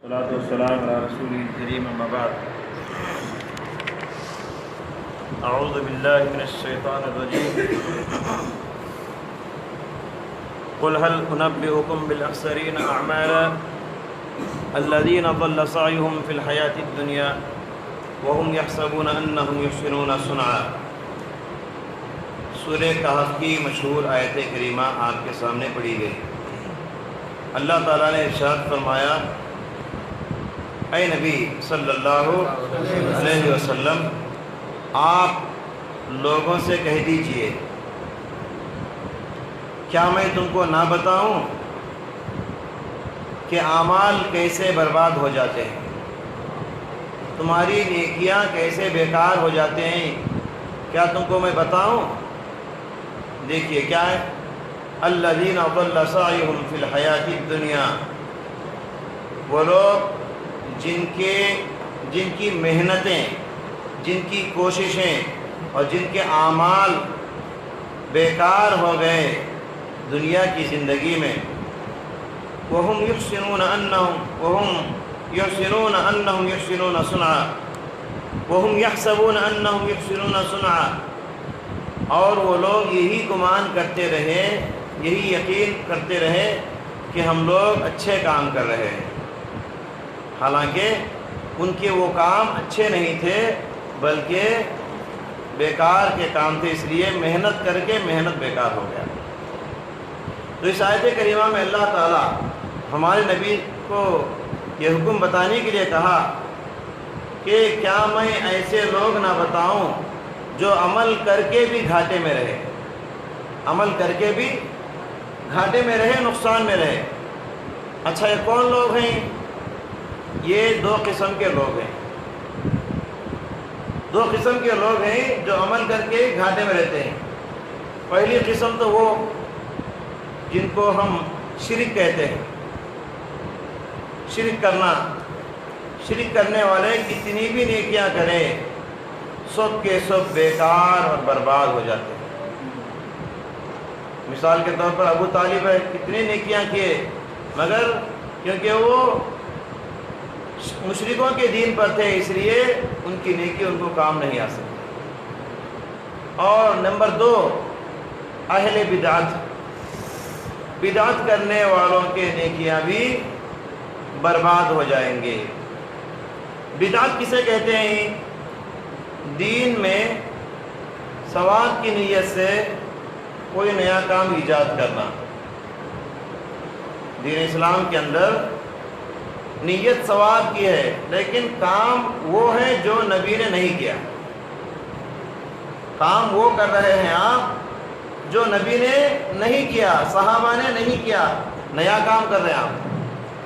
والصلاة والسلام على رسوله الكريم أما بعد أعوذ بالله من الشيطان الرجيم قل هل أنبئكم بالأخسرين أعمالا الذين ضل سعيهم في الحياة الدنيا وهم يحسبون أنهم يحسنون صنعا۔ سورہ کہف کی مشہور آیت کریمہ آپ کے سامنے پڑھی گئی۔ اللہ تعالیٰ نے ارشاد فرمایا، اے نبی صلی اللہ علیہ وسلم، آپ لوگوں سے کہہ دیجئے، کیا میں تم کو نہ بتاؤں کہ اعمال کیسے برباد ہو جاتے ہیں، تمہاری نیکیاں کیسے بیکار ہو جاتے ہیں، کیا تم کو میں بتاؤں؟ دیکھیے کیا ہے، الذین ضل سعیہم فی الحیاۃ الدنیا، وہ لوگ جن کی محنتیں، جن کی کوششیں اور جن کے اعمال بیکار ہو گئے دنیا کی زندگی میں، وَهُمْ يُحْسِنُونَ أَنَّهُمْ يُحْسِنُونَ صُنْعًا وَهُمْ يَحْسَبُونَ أَنَّهُمْ يُحْسِنُونَ صُنْعًا، اور وہ لوگ یہی گمان کرتے رہے، یہی یقین کرتے رہے کہ ہم لوگ اچھے کام کر رہے ہیں، حالانکہ ان کے وہ کام اچھے نہیں تھے بلکہ بیکار کے کام تھے، اس لیے محنت کر کے محنت بیکار ہو گیا۔ تو اس آیت کریمہ میں اللہ تعالیٰ ہمارے نبی کو یہ حکم بتانے کے لیے کہا کہ کیا میں ایسے لوگ نہ بتاؤں جو عمل کر کے بھی گھاٹے میں رہے، عمل کر کے بھی گھاٹے میں رہے، نقصان میں رہے۔ اچھا، یہ کون لوگ ہیں؟ یہ دو قسم کے لوگ ہیں، دو قسم کے لوگ ہیں جو عمل کر کے گھاٹے میں رہتے ہیں۔ پہلی قسم تو وہ جن کو ہم شرک کہتے ہیں، شرک کرنے والے کتنی بھی نیکیاں کریں سب کے سب بیکار اور برباد ہو جاتے ہیں۔ مثال کے طور پر ابو طالب ہے، کتنے نیکیاں کیے مگر کیونکہ وہ مشرکوں کے دین پر تھے اس لیے ان کی نیکی ان کو کام نہیں آ سکتی۔ اور نمبر دو، اہل بدعت کرنے والوں کے نیکیاں بھی برباد ہو جائیں گے۔ بدعت کسے کہتے ہیں؟ دین میں ثواب کی نیت سے کوئی نیا کام ایجاد کرنا۔ دین اسلام کے اندر نیت ثواب کی ہے لیکن کام وہ ہے جو نبی نے نہیں کیا، کام وہ کر رہے ہیں آپ جو نبی نے نہیں کیا، صحابہ نے نہیں کیا، نیا کام کر رہے ہیں آپ۔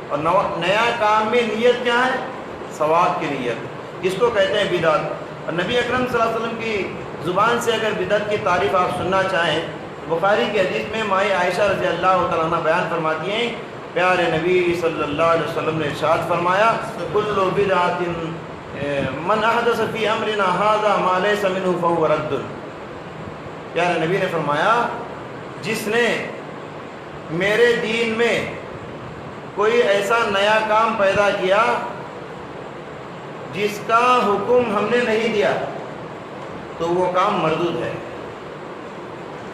اور نیا کام میں نیت کیا ہے؟ ثواب کی نیت، جس کو کہتے ہیں بدعت۔ اور نبی اکرم صلی اللہ علیہ وسلم کی زبان سے اگر بدعت کی تعریف آپ سننا چاہیں، بخاری کی حدیث میں مائی عائشہ رضی اللہ تعالیٰ عنہ بیان فرماتی ہیں، پیارے نبی صلی اللہ علیہ وسلم نے ارشاد فرمایا، کل بدعۃ من احدث فی امرنا ھذا ما لیس منہ فہو رد۔ پیارے نبی نے فرمایا، جس نے میرے دین میں کوئی ایسا نیا کام پیدا کیا جس کا حکم ہم نے نہیں دیا تو وہ کام مردود ہے۔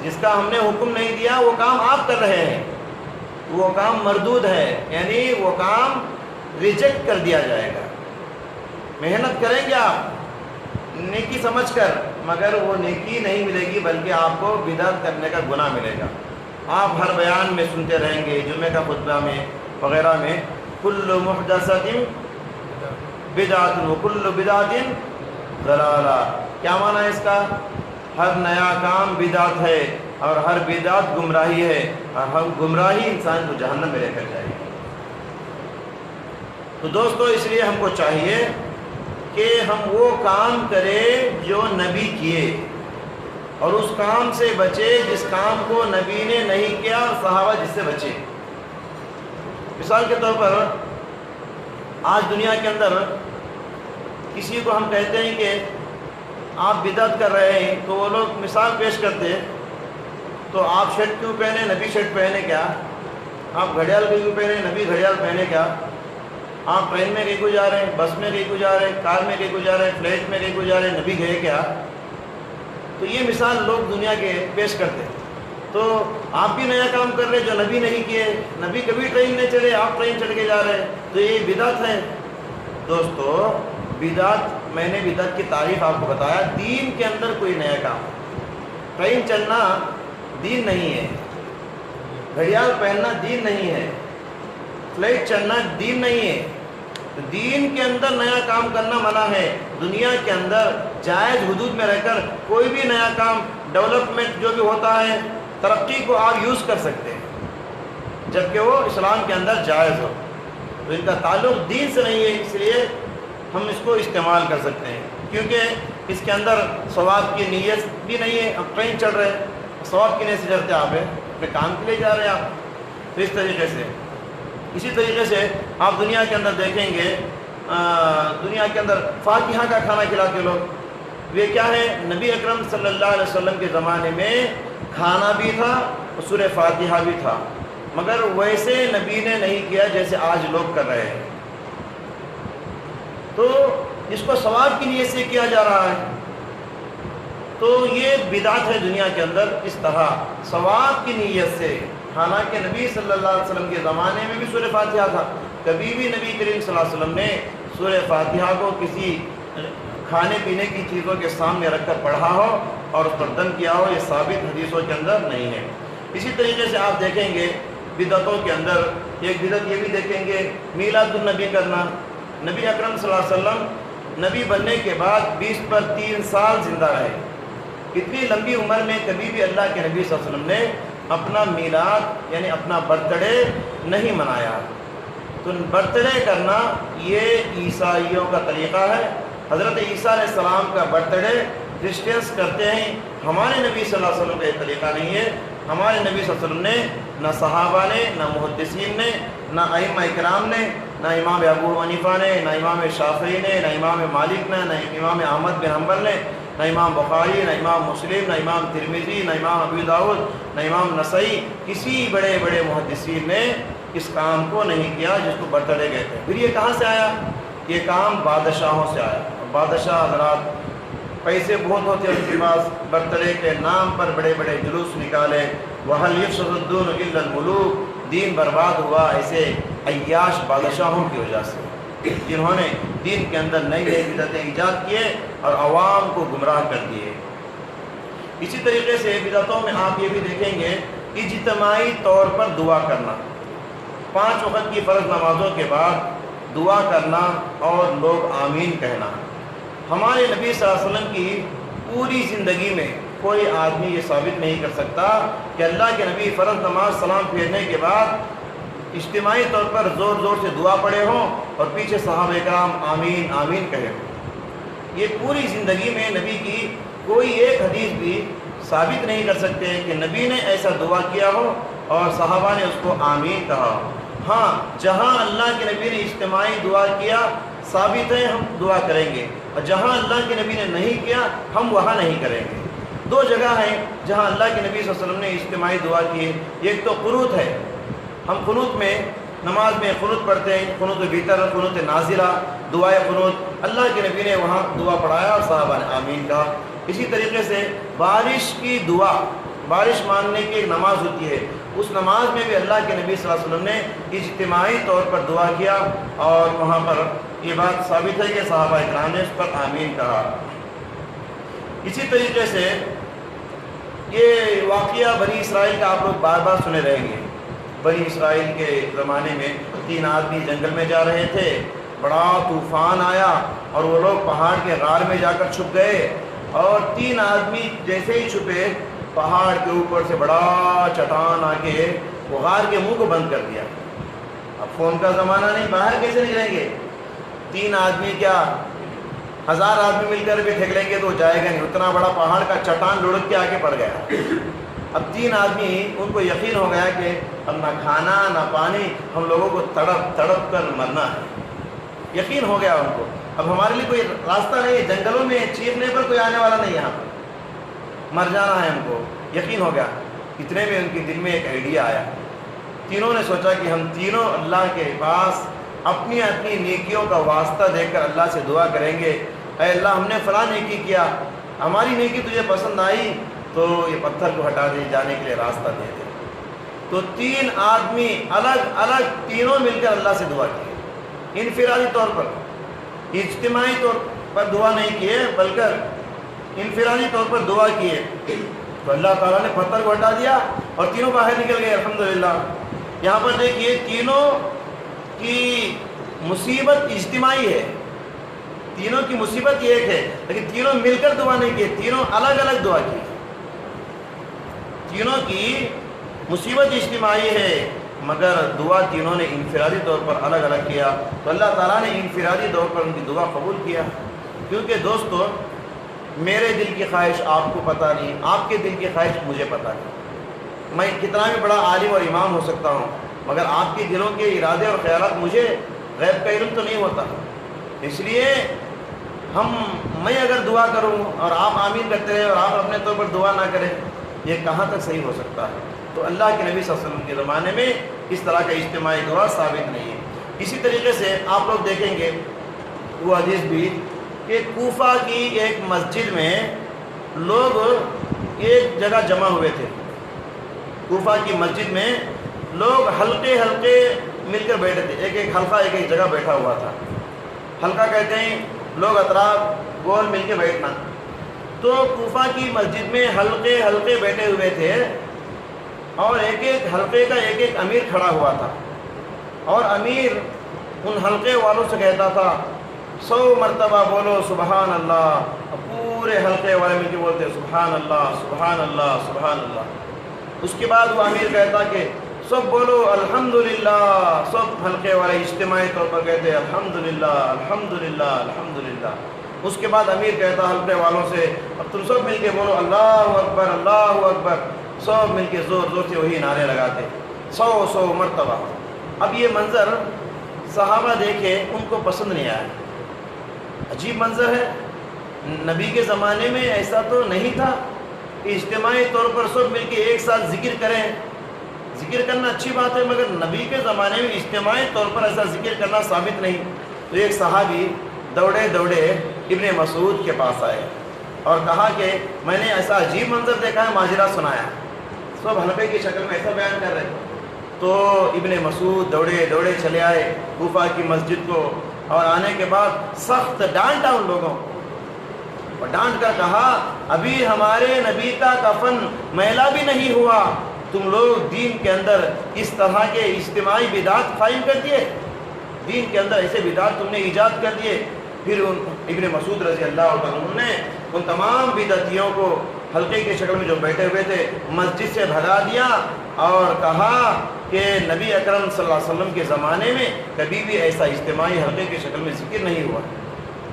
جس کا ہم نے حکم نہیں دیا وہ کام آپ کر رہے ہیں، وہ کام مردود ہے، یعنی وہ کام ریجیکٹ کر دیا جائے گا۔ محنت کریں گے آپ نیکی سمجھ کر مگر وہ نیکی نہیں ملے گی بلکہ آپ کو بدعت کرنے کا گناہ ملے گا۔ آپ ہر بیان میں سنتے رہیں گے، جمعہ کا خطبہ میں وغیرہ میں، کل محدثۃ بدعۃ وکل بدعۃ ضلالہ۔ کیا معنی ہے اس کا؟ ہر نیا کام بدعت ہے اور ہر بدعت گمراہی ہے، اور ہر گمراہی انسان کو جہنم میں لے کر جائے گی۔ تو دوستو، اس لیے ہم کو چاہیے کہ ہم وہ کام کریں جو نبی کیے اور اس کام سے بچے جس کام کو نبی نے نہیں کیا اور صحابہ جس سے بچے۔ مثال کے طور پر آج دنیا کے اندر کسی کو ہم کہتے ہیں کہ آپ بدعت کر رہے ہیں تو وہ لوگ مثال پیش کرتے ہیں، تو آپ شرٹ کیوں پہنے، نبی شرٹ پہنے کیا؟ آپ گھڑیال کیوں پہنے، نبی گھڑیال پہنے کیا؟ آپ ٹرین میں کہیں کو جا رہے ہیں، بس میں کہیں کو جا رہے ہیں، کار میں کہیں کو جا رہے ہیں، فلیٹ میں کہیں کو جا رہے ہیں، نبی گئے کیا؟ تو یہ مثال لوگ دنیا کے پیش کرتے ہیں۔ تو آپ بھی نیا کام کر رہے جو نبی نہیں کیے، نبی کبھی ٹرین نہیں چلے، آپ ٹرین چڑھ کے جا رہے ہیں، تو یہ بدعت ہے۔ دوستو بدعت، میں نے بدعت کی تعریف آپ کو بتایا، دین کے اندر کوئی نیا کام۔ ٹرین چلنا دین نہیں ہے، گھڑیال پہننا دین نہیں ہے، فلائٹ چلنا دین نہیں ہے۔ دین کے اندر نیا کام کرنا منع ہے۔ دنیا کے اندر جائز حدود میں رہ کر کوئی بھی نیا کام، ڈیولپمنٹ جو بھی ہوتا ہے، ترقی کو آپ یوز کر سکتے ہیں، جبکہ وہ اسلام کے اندر جائز ہو۔ تو ان کا تعلق دین سے نہیں ہے، اس لیے ہم اس کو استعمال کر سکتے ہیں، کیونکہ اس کے اندر ثواب کی نیت بھی نہیں ہے۔ اب ٹرین چڑھ رہے ہیں، ثواب کی نیت سے چڑھتے آپ اپنے کام کے لیے جا رہے ہیں آپ۔ تو اس طریقے سے، اسی طریقے سے آپ دنیا کے اندر دیکھیں گے، دنیا کے اندر فاتحہ کا کھانا کھلاتے لوگ۔ یہ کیا ہے؟ نبی اکرم صلی اللہ علیہ وسلم کے زمانے میں کھانا بھی تھا اور سورہ فاتحہ بھی تھا، مگر ویسے نبی نے نہیں کیا جیسے آج لوگ کر رہے ہیں۔ تو اس کو ثواب کی نیت سے کیا جا رہا ہے، تو یہ بدعت ہے دنیا کے اندر۔ اس طرح ثواب کی نیت سے، حالانکہ نبی صلی اللہ علیہ وسلم کے زمانے میں بھی سورہ فاتحہ تھا، کبھی بھی نبی کریم صلی اللہ علیہ وسلم نے سورہ فاتحہ کو کسی کھانے پینے کی چیزوں کے سامنے رکھ کر پڑھا ہو اور اس پر دم کیا ہو، یہ ثابت حدیثوں کے اندر نہیں ہے۔ اسی طریقے سے آپ دیکھیں گے بدعتوں کے اندر ایک بدعت یہ بھی دیکھیں گے، میلاد النبی کرنا۔ نبی اکرم صلی اللہ علیہ وسلم نبی بننے کے بعد 20 پر 3 سال زندہ رہے۔ اتنی لمبی عمر میں کبھی بھی اللہ کے نبی صلی اللہ علیہ وسلم نے اپنا میلاد یعنی اپنا برتھ ڈے نہیں منایا۔ تو برتھ ڈے کرنا یہ عیسائیوں کا طریقہ ہے۔ حضرت عیسیٰ علیہ السلام کا برتھ ڈے کرسچنس کرتے ہیں، ہمارے نبی صلی اللہ علیہ وسلم کا یہ طریقہ نہیں ہے۔ ہمارے نبی صلی اللہ علیہ وسلم نے، نہ صحابہ نے، نہ محدثین نے، نہ ائمہ کرام نے، نہ امام ابو حنیفہ نے، نہ امام شافعی نے، نہ امام مالک نے، نہ امام احمد بن حنبل نے، نہ امام بخاری، نہ امام مسلم، نہ امام ترمذی، نہ امام ابو داؤد، نہ امام نسائی، کسی بڑے بڑے محدثین نے اس کام کو نہیں کیا جس کو برتھ ڈے کہتے ہیں۔ پھر یہ کہاں سے آیا؟ یہ کام بادشاہوں سے آیا۔ بادشاہ حضرات پیسے بہت ہوتے ہیں ان کے پاس، برتھ ڈے کے نام پر بڑے بڑے جلوس نکالے۔ وَهَلْ يَفْسَدُ الدِّينُ إِلَّا الْمُلُوكُ، دین برباد ہوا ایسے عیاش بادشاہوں کی وجہ سے، جنہوں نے دین کے اندر نئی نئی بدعتیں ایجاد کیے اور عوام کو گمراہ کر دیے۔ اسی طریقے سے بدعتوں میں آپ یہ بھی دیکھیں گے، اجتماعی طور پر دعا کرنا، 5 وقت کی فرض نمازوں کے بعد دعا کرنا اور لوگ آمین کہنا۔ ہمارے نبی صلی اللہ علیہ وسلم کی پوری زندگی میں کوئی آدمی یہ ثابت نہیں کر سکتا کہ اللہ کے نبی فرض نماز سلام پھیرنے کے بعد اجتماعی طور پر زور زور سے دعا پڑھے ہوں اور پیچھے صحابہ کرام آمین آمین کہے ہوں۔ یہ پوری زندگی میں نبی کی کوئی ایک حدیث بھی ثابت نہیں کر سکتے کہ نبی نے ایسا دعا کیا ہو اور صحابہ نے اس کو آمین کہا ہو۔ ہاں، جہاں اللہ کے نبی نے اجتماعی دعا کیا ثابت ہے، ہم دعا کریں گے، اور جہاں اللہ کے نبی نے نہیں کیا ہم وہاں نہیں کریں گے۔ 2 جگہ ہیں جہاں اللہ کے نبی صلی اللہ علیہ وسلم نے اجتماعی دعا کی ہے۔ ایک تو قنوت ہے، ہم قنوت میں نماز میں قنوت پڑھتے ہیں، قنوت وتر، قنوت نازلہ، دعائے قنوت، اللہ کے نبی نے وہاں دعا پڑھایا اور صحابہ نے آمین کہا۔ اسی طریقے سے بارش کی دعا، بارش مانگنے کی ایک نماز ہوتی ہے، اس نماز میں بھی اللہ کے نبی صلی اللہ علیہ وسلم نے اجتماعی طور پر دعا کیا اور وہاں پر یہ بات ثابت ہے کہ صحابہ کرام نے اس پر آمین کہا۔ اسی طریقے سے یہ واقعہ بنی اسرائیل کا آپ لوگ بار بار سنے رہیں گے۔ بنی اسرائیل کے زمانے میں 3 آدمی جنگل میں جا رہے تھے، بڑا طوفان آیا اور وہ لوگ پہاڑ کے غار میں جا کر چھپ گئے، اور 3 آدمی جیسے ہی چھپے پہاڑ کے اوپر سے بڑا چٹان آ کے وہ غار کے منہ کو بند کر دیا۔ اب فون کا زمانہ نہیں، باہر کیسے نکلیں گے؟ 3 آدمی کیا 1000 آدمی مل کر بھی ٹھیک لیں گے تو جائے گا نہیں، اتنا بڑا پہاڑ کا چٹان لڑک کے آگے پڑ گیا۔ اب 3 آدمی، ان کو یقین ہو گیا کہ اب نہ کھانا نہ پانی، ہم لوگوں کو تڑپ تڑپ کر مرنا ہے۔ یقین ہو گیا ان کو، اب ہمارے لیے کوئی راستہ نہیں ہے، جنگلوں میں چیخنے پر کوئی آنے والا نہیں، یہاں پر مر جانا ہے ہم کو، یقین ہو گیا۔ اتنے میں ان کے دل میں ایک آئیڈیا آیا، تینوں نے سوچا کہ ہم تینوں اللہ کے پاس اپنی اپنی نیکیوں کا واسطہ دے کر اللہ سے دعا کریں گے، اے اللہ ہم نے فلاں نیکی کیا، ہماری نیکی تجھے پسند آئی تو یہ پتھر کو ہٹا دے، جانے کے لیے راستہ دے دے۔ تو 3 آدمی الگ الگ تینوں مل کر اللہ سے دعا کی، انفرادی طور پر، اجتماعی طور پر دعا نہیں کیے بلکہ انفرادی طور پر دعا کیے، تو اللہ تعالیٰ نے پتھر کو ہٹا دیا اور تینوں باہر نکل گئے الحمدللہ۔ یہاں پر دیکھیے تینوں کی مصیبت اجتماعی ہے، تینوں کی مصیبت ایک ہے، لیکن تینوں مل کر دعا نہیں کی، تینوں الگ الگ دعا کی۔ تینوں کی مصیبت اجتماعی ہے مگر دعا تینوں نے انفرادی طور پر الگ الگ کیا، تو اللہ تعالیٰ نے انفرادی طور پر ان کی دعا قبول کیا۔ کیونکہ دوستو میرے دل کی خواہش آپ کو پتہ نہیں، آپ کے دل کی خواہش مجھے پتہ نہیں، میں کتنا بھی بڑا عالم اور امام ہو سکتا ہوں مگر آپ کے دلوں کے ارادے اور خیالات مجھے غیب کا علم تو نہیں ہوتا۔ اس لیے میں اگر دعا کروں اور آپ آمین کرتے رہے اور آپ اپنے طور پر دعا نہ کریں، یہ کہاں تک صحیح ہو سکتا ہے؟ تو اللہ کے نبی صلی اللہ علیہ وسلم کے زمانے میں اس طرح کا اجتماعی دعا ثابت نہیں ہے۔ اسی طریقے سے آپ لوگ دیکھیں گے وہ حدیث بھی کہ کوفہ کی ایک مسجد میں لوگ ایک جگہ جمع ہوئے تھے، کوفہ کی مسجد میں لوگ حلقے حلقے مل کر بیٹھے تھے، ایک ایک حلقہ ایک ایک جگہ بیٹھا ہوا تھا۔ حلقہ کہتے ہیں لوگ اطراف گول مل کے بیٹھنا، تو کوفہ کی مسجد میں حلقے حلقے بیٹھے ہوئے تھے اور ایک ایک حلقے کا ایک ایک امیر کھڑا ہوا تھا، اور امیر ان حلقے والوں سے کہتا تھا 100 مرتبہ بولو سبحان اللہ، پورے حلقے والے مل کے بولتے سبحان اللہ سبحان اللہ سبحان اللہ۔ اس کے بعد وہ امیر کہتا کہ سب بولو الحمدللہ، سب حلقے والے اجتماعی طور پر کہتے الحمدللہ الحمدللہ الحمدللہ۔ اس کے بعد امیر کہتا حلقے والوں سے اب تم سب مل کے بولو اللہ اکبر اللہ اکبر، سب مل کے زور زور سے وہی نعرے لگاتے 100 مرتبہ۔ اب یہ منظر صحابہ دیکھے ان کو پسند نہیں آیا، عجیب منظر ہے، نبی کے زمانے میں ایسا تو نہیں تھا کہ اجتماعی طور پر سب مل کے ایک ساتھ ذکر کریں۔ ذکر کرنا اچھی بات ہے مگر نبی کے زمانے میں اجتماعی طور پر ایسا ذکر کرنا ثابت نہیں۔ تو ایک صحابی دوڑے دوڑے ابن مسعود کے پاس آئے اور کہا کہ میں نے ایسا عجیب منظر دیکھا ہے، ماجرا سنایا۔ سب حلقے کی شکل میں ایسا بیان کر رہے، تو ابن مسعود دوڑے دوڑے چلے آئے کوفہ کی مسجد کو، اور آنے کے بعد سخت ڈانٹا ان لوگوں کو، اور ڈانٹ کر کہا ابھی ہمارے نبی کا کفن میلا بھی نہیں ہوا، تم لوگ دین کے اندر اس طرح کے اجتماعی بدعات قائم کر دیے، دین کے اندر ایسے بدعات تم نے ایجاد کر دیے۔ پھر ابن مسعود رضی اللہ عنہ نے ان تمام بدعتیوں کو حلقے کی شکل میں جو بیٹھے ہوئے تھے مسجد سے بھگا دیا اور کہا کہ نبی اکرم صلی اللہ علیہ وسلم کے زمانے میں کبھی بھی ایسا اجتماعی حلقے کی شکل میں ذکر نہیں ہوا۔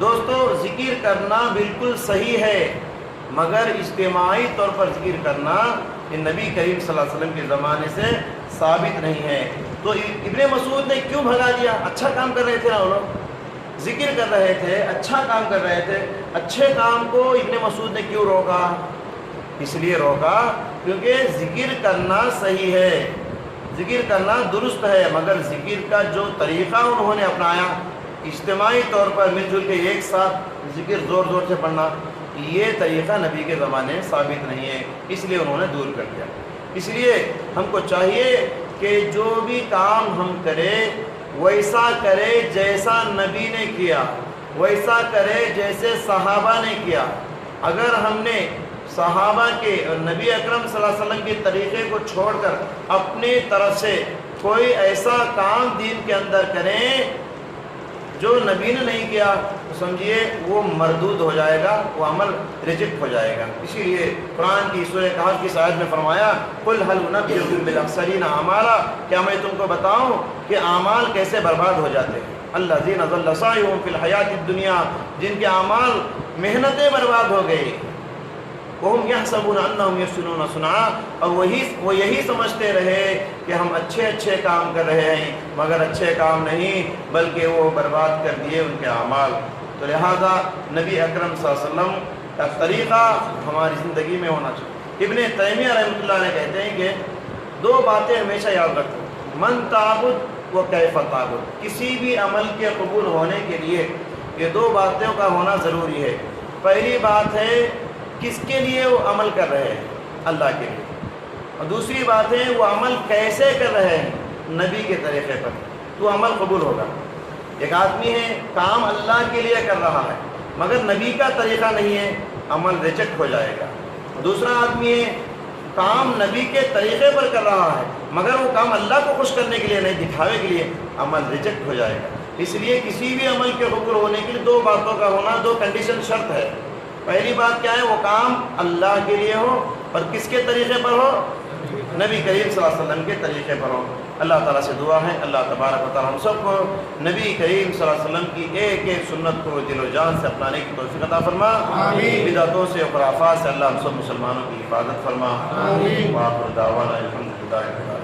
دوستو ذکر کرنا بالکل صحیح ہے مگر اجتماعی طور پر ذکر کرنا یہ نبی کریم صلی اللہ علیہ وسلم کے زمانے سے ثابت نہیں ہے۔ تو ابن مسعود نے کیوں بھگا دیا؟ اچھا کام کر رہے تھے نا وہ لوگ، ذکر کر رہے تھے، اچھا کام کر رہے تھے، اچھے کام کو ابن مسعود نے کیوں روکا؟ اس لیے روکا کیونکہ ذکر کرنا صحیح ہے، ذکر کرنا درست ہے مگر ذکر کا جو طریقہ انہوں نے اپنایا اجتماعی طور پر مل جل کے ایک ساتھ ذکر زور زور سے پڑھنا، یہ طریقہ نبی کے زمانے میں ثابت نہیں ہے، اس لیے انہوں نے دور کر دیا۔ اس لیے ہم کو چاہیے کہ جو بھی کام ہم کریں ویسا کرے جیسا نبی نے کیا، ویسا کرے جیسے صحابہ نے کیا۔ اگر ہم نے صحابہ کے اور نبی اکرم صلی اللہ علیہ وسلم کے طریقے کو چھوڑ کر اپنی طرف سے کوئی ایسا کام دین کے اندر کریں جو نبی نے نہیں کیا تو سمجھیے وہ مردود ہو جائے گا، وہ عمل ریجیکٹ ہو جائے گا۔ اسی لیے قرآن کی سورہ کہف کی آیت میں فرمایا قل هل انبئکم بالاخسرین اعمالا، کیا میں تم کو بتاؤں کہ اعمال کیسے برباد ہو جاتے ہیں؟ الذین ضل سعیہم فی الحیاۃ الدنیا، جن کے اعمال محنتیں برباد ہو گئی، وَهُمْ يَحْسَبُونَ أَنَّهُمْ يَحْسِنُونَ صُنْعًا، اور وہ یہی سمجھتے رہے کہ ہم اچھے کام کر رہے ہیں مگر اچھے کام نہیں بلکہ وہ برباد کر دیے ان کے اعمال۔ تو لہذا نبی اکرم صلی اللہ علیہ وسلم کا طریقہ ہماری زندگی میں ہونا چاہیے۔ ابن تیمیہ رحمۃ اللہ علیہ کہتے ہیں کہ 2 باتیں ہمیشہ یاد رکھو، من تعبد و کیف تعبد، کسی بھی عمل کے قبول ہونے کے لیے یہ دو باتوں کا ہونا ضروری ہے۔ پہلی بات ہے کس کے لیے وہ عمل کر رہے ہیں، اللہ کے لیے، اور دوسری بات ہے وہ عمل کیسے کر رہے ہیں، نبی کے طریقے پر، تو عمل قبول ہوگا۔ ایک آدمی ہے کام اللہ کے لیے کر رہا ہے مگر نبی کا طریقہ نہیں ہے، عمل ریجیکٹ ہو جائے گا۔ دوسرا آدمی ہے کام نبی کے طریقے پر کر رہا ہے مگر وہ کام اللہ کو خوش کرنے کے لیے نہیں، دکھاوے کے لیے، عمل ریجیکٹ ہو جائے گا۔ اس لیے کسی بھی عمل کے قبول ہونے کے لیے دو باتوں کا ہونا، دو کنڈیشن شرط ہے۔ پہلی بات کیا ہے، وہ کام اللہ کے لیے ہو اور کس کے طریقے پر ہو، نبی کریم صلی اللہ علیہ وسلم کے طریقے پر ہو۔ اللہ تعالیٰ سے دعا ہے اللہ تبارک و تعالیٰ ہم سب کو نبی کریم صلی اللہ علیہ وسلم کی ایک ایک سنت کو دل و جان سے اپنانے کی توفیق عطا فرما، بدعتوں سے اور خرافات سے اللہ ہم سب مسلمانوں کی حفاظت فرما۔ وآخر دعوانا الحمدللہ۔